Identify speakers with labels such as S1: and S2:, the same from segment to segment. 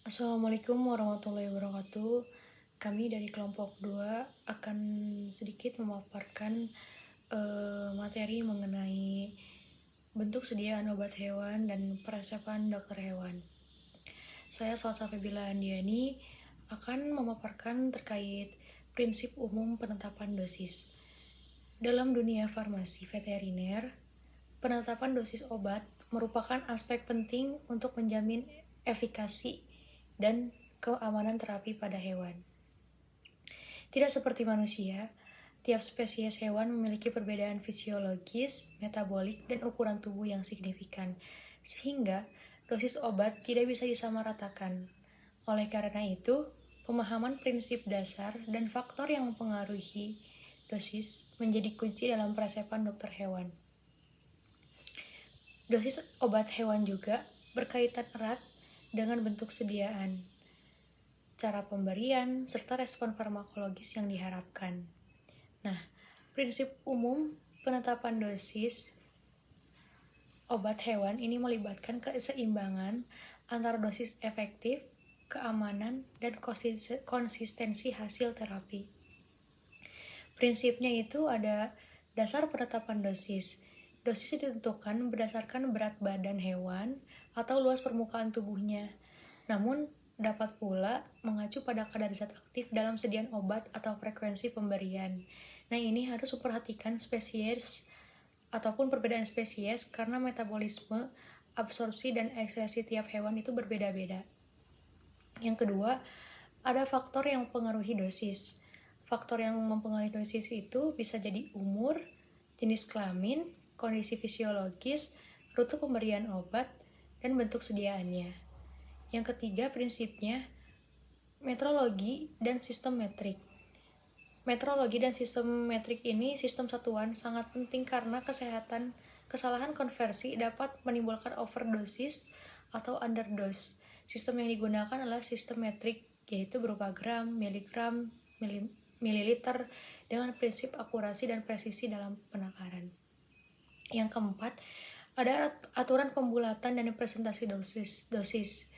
S1: Assalamualaikum warahmatullahi wabarakatuh. Kami dari kelompok 2 akan sedikit memaparkan materi mengenai bentuk sediaan obat hewan dan peresepan dokter hewan. Saya Salsa Febila Andiani akan memaparkan terkait prinsip umum penetapan dosis. Dalam dunia farmasi veteriner, penetapan dosis obat merupakan aspek penting untuk menjamin efikasi dan keamanan terapi pada hewan. Tidak seperti manusia, tiap spesies hewan memiliki perbedaan fisiologis, metabolik, dan ukuran tubuh yang signifikan, sehingga dosis obat tidak bisa disamaratakan. Oleh karena itu, pemahaman prinsip dasar dan faktor yang mempengaruhi dosis menjadi kunci dalam peresepan dokter hewan. Dosis obat hewan juga berkaitan erat dengan bentuk sediaan, cara pemberian, serta respon farmakologis yang diharapkan. Nah, prinsip umum penetapan dosis obat hewan ini melibatkan keseimbangan antara dosis efektif, keamanan, dan konsistensi hasil terapi. Prinsipnya itu ada dasar penetapan dosis. Dosis ditentukan berdasarkan berat badan hewan atau luas permukaan tubuhnya. Namun, dapat pula mengacu pada kadar zat aktif dalam sediaan obat atau frekuensi pemberian. Nah, ini harus memperhatikan spesies ataupun perbedaan spesies karena metabolisme, absorpsi, dan ekskresi tiap hewan itu berbeda-beda. Yang kedua, ada faktor yang mempengaruhi dosis. Faktor yang mempengaruhi dosis itu bisa jadi umur, jenis kelamin, kondisi fisiologis, rute pemberian obat, dan bentuk sediaannya. Yang ketiga, prinsipnya metrologi dan sistem metrik. Metrologi dan sistem metrik ini sistem satuan sangat penting karena kesalahan konversi dapat menimbulkan overdosis atau underdose. Sistem yang digunakan adalah sistem metrik, yaitu berupa gram, miligram, mililiter dengan prinsip akurasi dan presisi dalam penakaran. Yang keempat, ada aturan pembulatan dan presentasi dosis.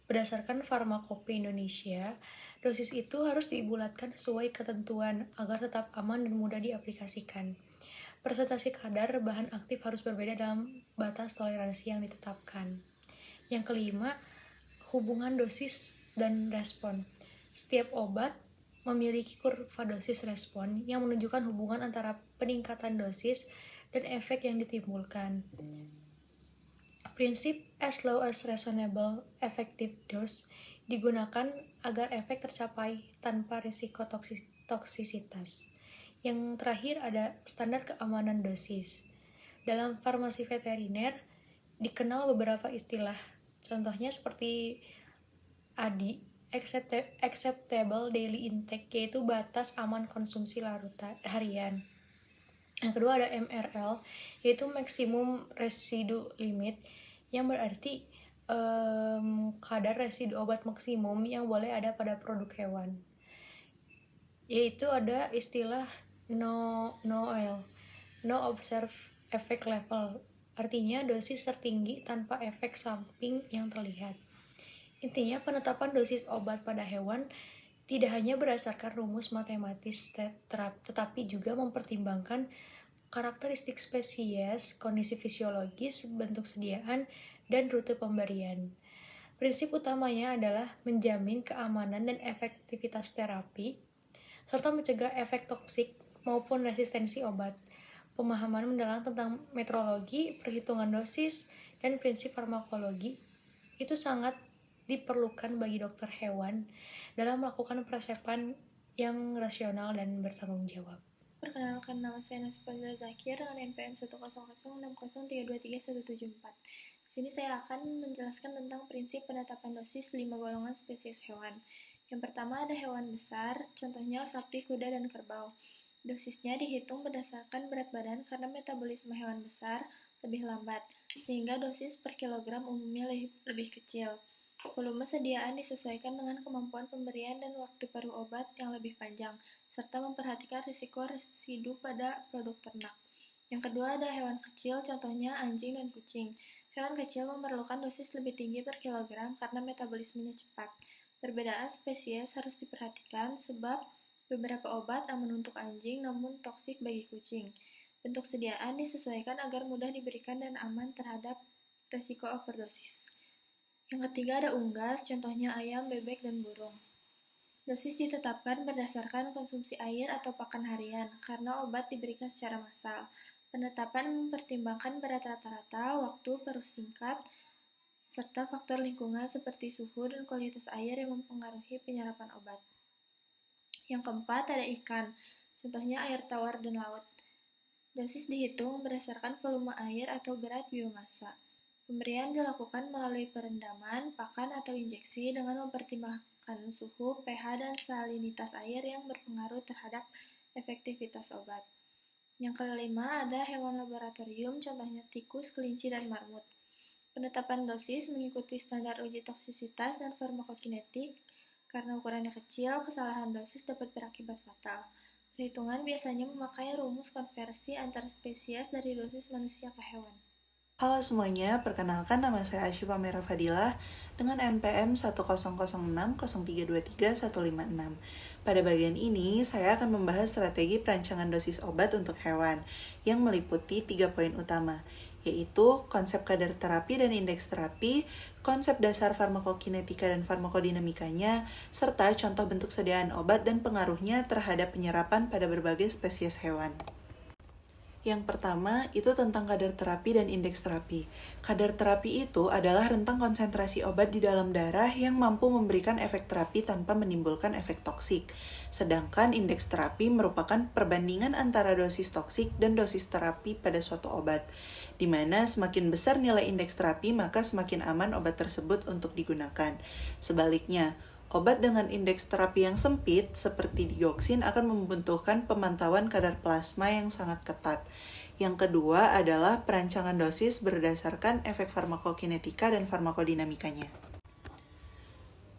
S1: Berdasarkan Farmakope Indonesia, dosis itu harus dibulatkan sesuai ketentuan agar tetap aman dan mudah diaplikasikan. Presentasi kadar bahan aktif harus berbeda dalam batas toleransi yang ditetapkan. Yang kelima, hubungan dosis dan respon. Setiap obat memiliki kurva dosis respon yang menunjukkan hubungan antara peningkatan dosis dan efek yang ditimbulkan. Prinsip as low as reasonable effective dose digunakan agar efek tercapai tanpa risiko toksisitas. Yang terakhir ada standar keamanan dosis. Dalam farmasi veteriner dikenal beberapa istilah, contohnya seperti ADI, acceptable daily intake, yaitu batas aman konsumsi harian. Yang kedua ada MRL, yaitu maximum residue limit, yang berarti kadar residu obat maksimum yang boleh ada pada produk hewan. Yaitu ada istilah NOEL, no observed effect level, artinya dosis tertinggi tanpa efek samping yang terlihat. Intinya, penetapan dosis obat pada hewan tidak hanya berdasarkan rumus matematis tetapi juga mempertimbangkan karakteristik spesies, kondisi fisiologis, bentuk sediaan, dan rute pemberian. Prinsip utamanya adalah menjamin keamanan dan efektivitas terapi, serta mencegah efek toksik maupun resistensi obat. Pemahaman mendalam tentang metrologi, perhitungan dosis, dan prinsip farmakologi itu sangat diperlukan bagi dokter hewan dalam melakukan peresepan yang rasional dan bertanggung jawab.
S2: Perkenalkan, nama saya Nasifazila Zakir dengan NPM 10060623174. Di sini saya akan menjelaskan tentang prinsip penetapan dosis 5 golongan spesies hewan. Yang pertama ada hewan besar, contohnya sapi, kuda, dan kerbau. Dosisnya dihitung berdasarkan berat badan karena metabolisme hewan besar lebih lambat, sehingga dosis per kilogram umumnya lebih kecil. Volume sediaan disesuaikan dengan kemampuan pemberian dan waktu paruh obat yang lebih panjang, serta memperhatikan risiko residu pada produk ternak. Yang kedua ada hewan kecil, contohnya anjing dan kucing. Hewan kecil memerlukan dosis lebih tinggi per kilogram karena metabolismenya cepat. Perbedaan spesies harus diperhatikan sebab beberapa obat aman untuk anjing namun toksik bagi kucing. Bentuk sediaan disesuaikan agar mudah diberikan dan aman terhadap resiko overdosis. Yang ketiga ada unggas, contohnya ayam, bebek, dan burung. Dosis ditetapkan berdasarkan konsumsi air atau pakan harian, karena obat diberikan secara massal. Penetapan mempertimbangkan berat rata-rata, waktu perus singkat, serta faktor lingkungan seperti suhu dan kualitas air yang mempengaruhi penyerapan obat. Yang keempat ada ikan, contohnya air tawar dan laut. Dosis dihitung berdasarkan volume air atau berat biomassa. Pemberian dilakukan melalui perendaman, pakan, atau injeksi dengan mempertimbangkan suhu, pH, dan salinitas air yang berpengaruh terhadap efektivitas obat. Yang kelima ada hewan laboratorium, contohnya tikus, kelinci, dan marmut. Penetapan dosis mengikuti standar uji toksisitas dan farmakokinetik. Karena ukurannya kecil, kesalahan dosis dapat berakibat fatal. Perhitungan biasanya memakai rumus konversi antar spesies dari dosis manusia ke hewan.
S3: Halo semuanya, perkenalkan nama saya Asyifa Mera Fadilah dengan NPM 10060323156. Pada bagian ini, saya akan membahas strategi perancangan dosis obat untuk hewan yang meliputi 3 poin utama, yaitu konsep kadar terapi dan indeks terapi, konsep dasar farmakokinetika dan farmakodinamikanya, serta contoh bentuk sediaan obat dan pengaruhnya terhadap penyerapan pada berbagai spesies hewan. Yang pertama, itu tentang kadar terapi dan indeks terapi. Kadar terapi itu adalah rentang konsentrasi obat di dalam darah yang mampu memberikan efek terapi tanpa menimbulkan efek toksik. Sedangkan indeks terapi merupakan perbandingan antara dosis toksik dan dosis terapi pada suatu obat, di mana semakin besar nilai indeks terapi maka semakin aman obat tersebut untuk digunakan. Sebaliknya, obat dengan indeks terapi yang sempit, seperti dioksin, akan membutuhkan pemantauan kadar plasma yang sangat ketat. Yang kedua adalah perancangan dosis berdasarkan efek farmakokinetika dan farmakodinamikanya.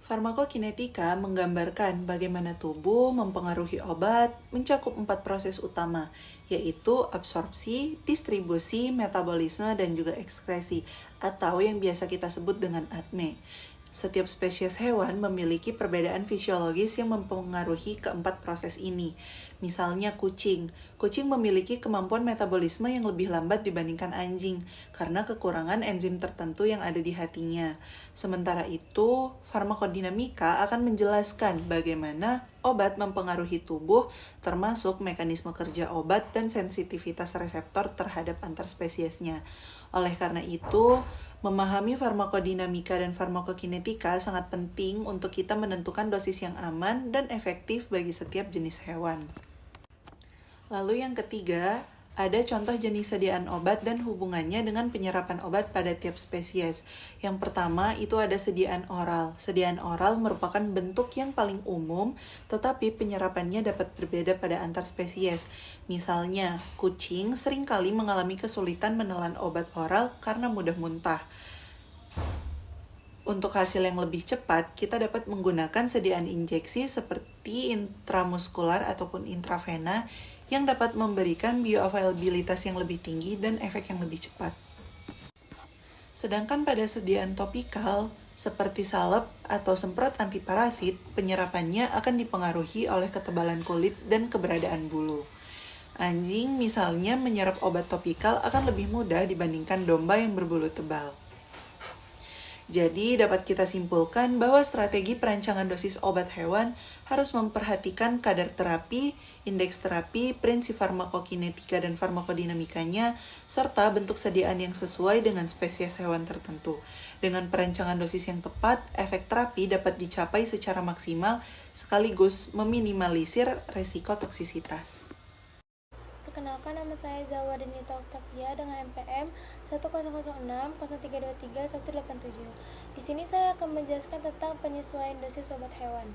S3: Farmakokinetika menggambarkan bagaimana tubuh mempengaruhi obat mencakup 4 proses utama, yaitu absorpsi, distribusi, metabolisme, dan juga ekskresi, atau yang biasa kita sebut dengan ADME. Setiap spesies hewan memiliki perbedaan fisiologis yang mempengaruhi keempat proses ini. Misalnya kucing. Kucing memiliki kemampuan metabolisme yang lebih lambat dibandingkan anjing karena kekurangan enzim tertentu yang ada di hatinya. Sementara itu, farmakodinamika akan menjelaskan bagaimana obat mempengaruhi tubuh, termasuk mekanisme kerja obat dan sensitivitas reseptor terhadap antar spesiesnya. Oleh karena itu, memahami farmakodinamika dan farmakokinetika sangat penting untuk kita menentukan dosis yang aman dan efektif bagi setiap jenis hewan. Lalu yang ketiga, ada contoh jenis sediaan obat dan hubungannya dengan penyerapan obat pada tiap spesies. Yang pertama itu ada sediaan oral. Sediaan oral merupakan bentuk yang paling umum, tetapi penyerapannya dapat berbeda pada antar spesies. Misalnya, kucing seringkali mengalami kesulitan menelan obat oral karena mudah muntah. Untuk hasil yang lebih cepat, kita dapat menggunakan sediaan injeksi seperti intramuskular ataupun intravena yang dapat memberikan bioavailabilitas yang lebih tinggi dan efek yang lebih cepat. Sedangkan pada sediaan topikal, seperti salep atau semprot antiparasit, penyerapannya akan dipengaruhi oleh ketebalan kulit dan keberadaan bulu. Anjing misalnya menyerap obat topikal akan lebih mudah dibandingkan domba yang berbulu tebal. Jadi dapat kita simpulkan bahwa strategi perancangan dosis obat hewan harus memperhatikan kadar terapi, indeks terapi, prinsip farmakokinetika dan farmakodinamikanya, serta bentuk sediaan yang sesuai dengan spesies hewan tertentu. Dengan perancangan dosis yang tepat, efek terapi dapat dicapai secara maksimal sekaligus meminimalisir resiko toksisitas.
S4: Perkenalkan, nama saya Zawa Denita Octavia dengan NPM 100600323 Di sini saya akan menjelaskan tentang penyesuaian dosis obat hewan.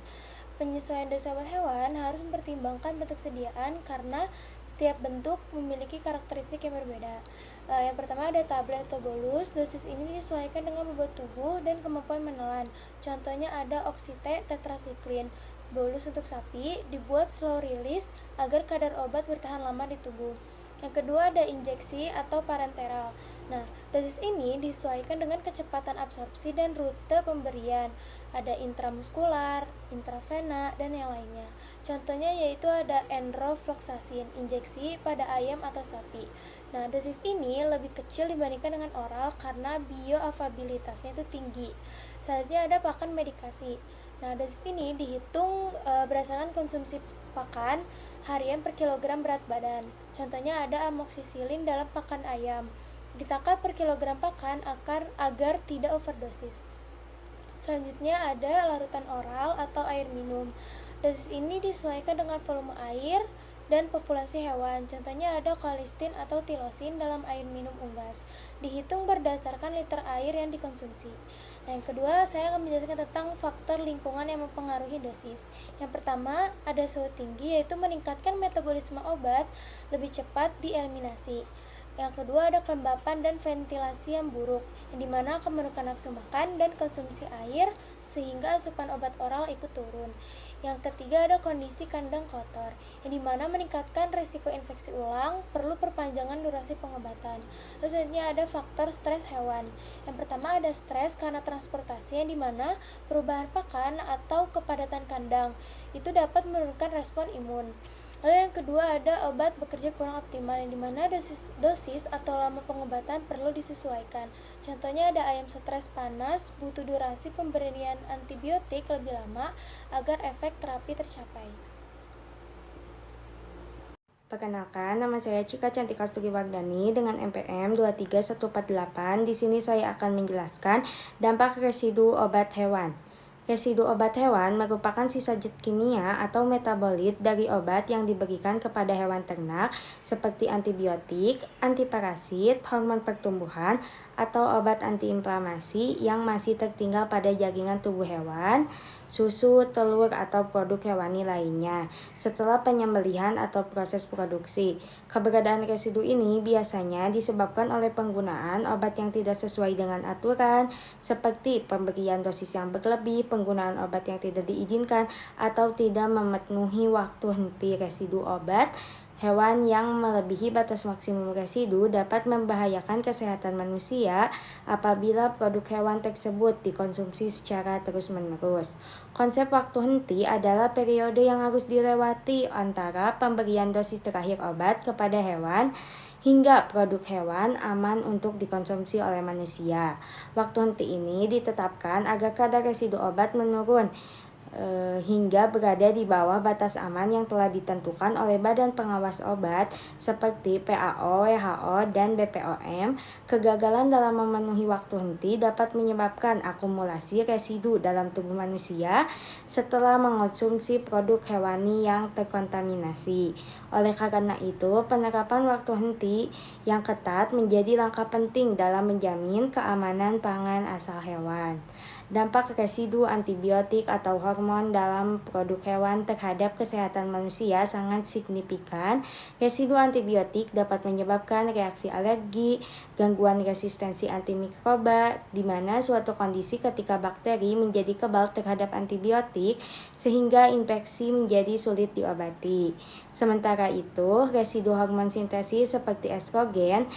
S4: Penyesuaian dosis obat hewan harus mempertimbangkan bentuk sediaan karena setiap bentuk memiliki karakteristik yang berbeda. Yang pertama ada tablet atau bolus. Dosis ini disesuaikan dengan bobot tubuh dan kemampuan menelan. Contohnya ada oksite tetrasiklin. Bolus untuk sapi dibuat slow release agar kadar obat bertahan lama di tubuh. Yang kedua ada injeksi atau parenteral. Nah, dosis ini disesuaikan dengan kecepatan absorpsi dan rute pemberian. Ada intramuskular, intravena, dan yang lainnya. Contohnya yaitu ada enrofloxacin, injeksi pada ayam atau sapi. Nah, dosis ini lebih kecil dibandingkan dengan oral karena bioavailabilitasnya itu tinggi. Selanjutnya ada pakan medikasi. Nah, dosis ini dihitung berdasarkan konsumsi pakan harian per kilogram berat badan. Contohnya ada amoksisilin dalam pakan ayam. Ditakar per kilogram pakan agar tidak overdosis. Selanjutnya ada larutan oral atau air minum. Dosis ini disesuaikan dengan volume air dan populasi hewan. Contohnya ada colistin atau tilosin dalam air minum unggas. Dihitung berdasarkan liter air yang dikonsumsi. Nah, yang kedua, saya akan menjelaskan tentang faktor lingkungan yang mempengaruhi dosis. Yang pertama, ada suhu tinggi, yaitu meningkatkan metabolisme obat lebih cepat dieliminasi. Yang kedua ada kelembapan dan ventilasi yang buruk, yang dimana akan menurunkan nafsu makan dan konsumsi air sehingga asupan obat oral ikut turun. Yang ketiga ada kondisi kandang kotor, yang dimana meningkatkan risiko infeksi ulang, perlu perpanjangan durasi pengobatan. Lalu selanjutnya ada faktor stres hewan. Yang pertama ada stres karena transportasi, yang dimana perubahan pakan atau kepadatan kandang itu dapat menurunkan respon imun. Lalu yang kedua ada obat bekerja kurang optimal, yang dimana dosis atau lama pengobatan perlu disesuaikan. Contohnya ada ayam stres panas, butuh durasi pemberian antibiotik lebih lama agar efek terapi tercapai.
S5: Perkenalkan, nama saya Cika Cantika Asturi Wardani dengan NPM 23148. Di sini saya akan menjelaskan dampak residu obat hewan. Residu obat hewan merupakan sisa zat kimia atau metabolit dari obat yang diberikan kepada hewan ternak seperti antibiotik, antiparasit, hormon pertumbuhan, atau obat antiinflamasi yang masih tertinggal pada jaringan tubuh hewan, susu, telur, atau produk hewani lainnya setelah penyembelihan atau proses produksi. Keberadaan residu ini biasanya disebabkan oleh penggunaan obat yang tidak sesuai dengan aturan, seperti pemberian dosis yang berlebih, penggunaan obat yang tidak diizinkan, atau tidak memenuhi waktu henti residu obat. Hewan yang melebihi batas maksimum residu dapat membahayakan kesehatan manusia apabila produk hewan tersebut dikonsumsi secara terus-menerus. Konsep waktu henti adalah periode yang harus dilewati antara pemberian dosis terakhir obat kepada hewan hingga produk hewan aman untuk dikonsumsi oleh manusia. Waktu henti ini ditetapkan agar kadar residu obat menurun hingga berada di bawah batas aman yang telah ditentukan oleh Badan Pengawas Obat seperti PAO, WHO, dan BPOM. Kegagalan dalam memenuhi waktu henti dapat menyebabkan akumulasi residu dalam tubuh manusia setelah mengonsumsi produk hewani yang terkontaminasi. Oleh karena itu, penerapan waktu henti yang ketat menjadi langkah penting dalam menjamin keamanan pangan asal hewan. Dampak residu antibiotik atau hormon dalam produk hewan terhadap kesehatan manusia sangat signifikan. Residu antibiotik dapat menyebabkan reaksi alergi, gangguan resistensi antimikroba, di mana suatu kondisi ketika bakteri menjadi kebal terhadap antibiotik sehingga infeksi menjadi sulit diobati. Sementara itu, residu hormon sintesis seperti estrogen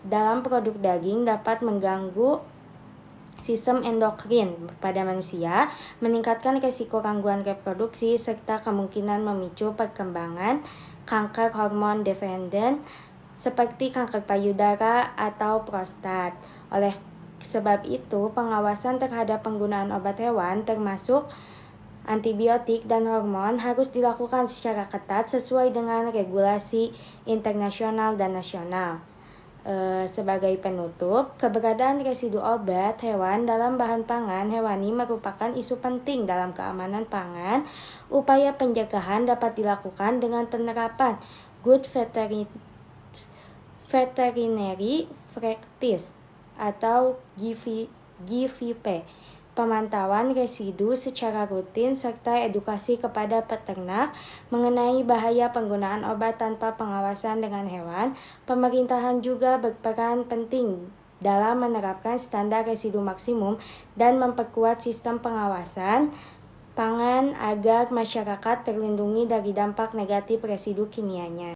S5: dalam produk daging dapat mengganggu sistem endokrin pada manusia, meningkatkan risiko gangguan reproduksi, serta kemungkinan memicu perkembangan kanker hormon dependent seperti kanker payudara atau prostat. Oleh sebab itu, pengawasan terhadap penggunaan obat hewan termasuk antibiotik dan hormon harus dilakukan secara ketat sesuai dengan regulasi internasional dan nasional. Sebagai penutup, keberadaan residu obat hewan dalam bahan pangan hewani merupakan isu penting dalam keamanan pangan. Upaya pencegahan dapat dilakukan dengan penerapan Good Veterinary Practice atau GVP, pemantauan residu secara rutin, serta edukasi kepada peternak mengenai bahaya penggunaan obat tanpa pengawasan dengan hewan. Pemerintahan juga berperan penting dalam menerapkan standar residu maksimum dan memperkuat sistem pengawasan pangan agar masyarakat terlindungi dari dampak negatif residu kimianya.